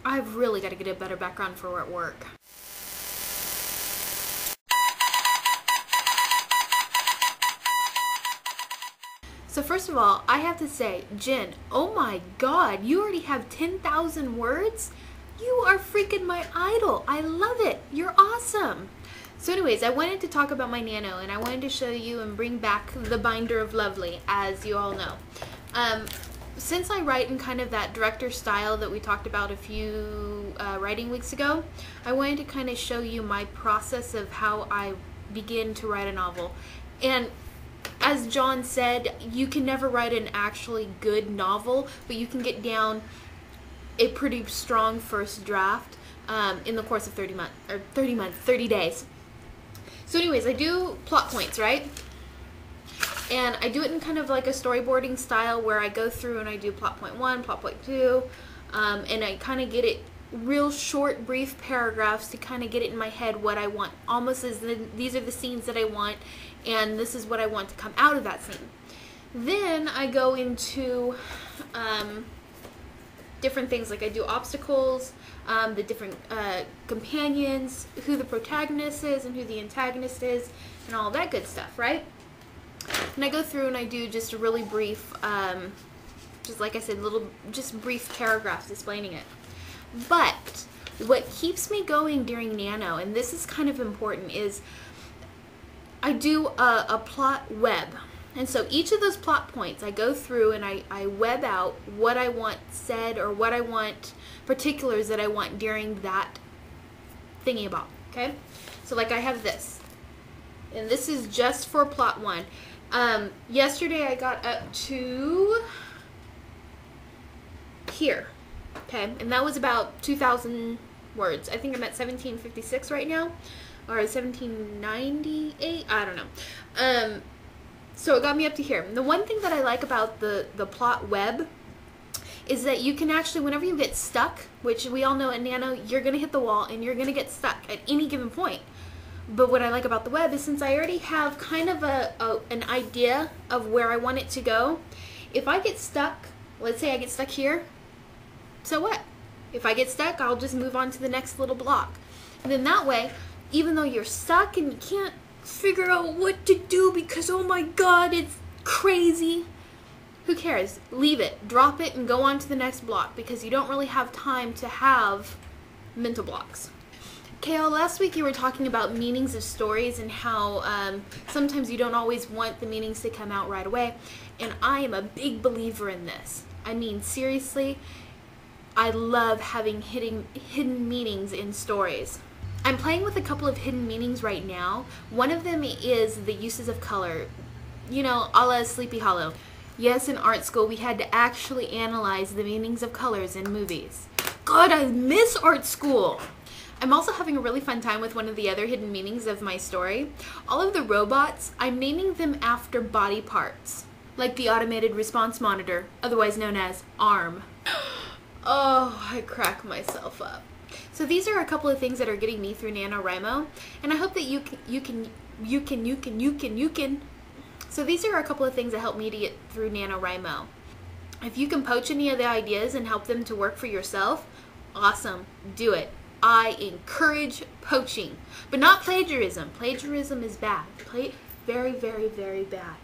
I've really got to get a better background for work. So first of all, I have to say, Jen, oh my god, you already have 10,000 words? You are freaking my idol. I love it. You're awesome. So anyways, I wanted to talk about my Nano, and I wanted to show you and bring back the binder of lovely, as you all know. Since I write in kind of that director style that we talked about a few writing weeks ago, I wanted to kind of show you my process of how I begin to write a novel. And as John said, you can never write an actually good novel, but you can get down a pretty strong first draft in the course of 30 days. So anyways, I do plot points, right? And I do it in kind of like a storyboarding style where I go through and I do plot point 1, plot point 2, and I kind of get it real short, brief paragraphs to kind of get it in my head what I want. Almost as these are the scenes that I want, and this is what I want to come out of that scene. Then I go into different things, like I do obstacles, the different companions, who the protagonist is and who the antagonist is, and all that good stuff, right? And I go through and I do just a really brief, just like I said, just brief paragraphs explaining it. But what keeps me going during Nano, and this is kind of important, is I do a plot web. And so each of those plot points I go through and I web out what I want said, or what I want, particulars that I want during that thingy about, okay? So like I have this, and this is just for plot 1. Yesterday I got up to here, okay? And that was about 2,000 words. I think I'm at 1756 right now, or 1798, I don't know. So it got me up to here. The one thing that I like about the plot web is that you can actually, whenever you get stuck, which we all know in Nano, you're going to hit the wall and you're going to get stuck at any given point. But what I like about the web is, since I already have kind of an idea of where I want it to go, if I get stuck, let's say I get stuck here, so what? If I get stuck, I'll just move on to the next little block. And then that way, even though you're stuck and you can't figure out what to do because, oh my god, it's crazy, who cares? Leave it, drop it, and go on to the next block, because you don't really have time to have mental blocks. Kale, last week you were talking about meanings of stories and how sometimes you don't always want the meanings to come out right away, and I am a big believer in this. I mean, seriously, I love having hidden meanings in stories. I'm playing with a couple of hidden meanings right now. One of them is the uses of color, you know, a la Sleepy Hollow. Yes, in art school we had to actually analyze the meanings of colors in movies. God, I miss art school! I'm also having a really fun time with one of the other hidden meanings of my story. All of the robots, I'm naming them after body parts, like the automated response monitor, otherwise known as ARM. Oh, I crack myself up. So these are a couple of things that are getting me through NaNoWriMo, and I hope that you can. So these are a couple of things that help me to get through NaNoWriMo. If you can poach any of the ideas and help them to work for yourself, awesome, do it. I encourage poaching, but not plagiarism. Plagiarism is bad. Very, very, very bad.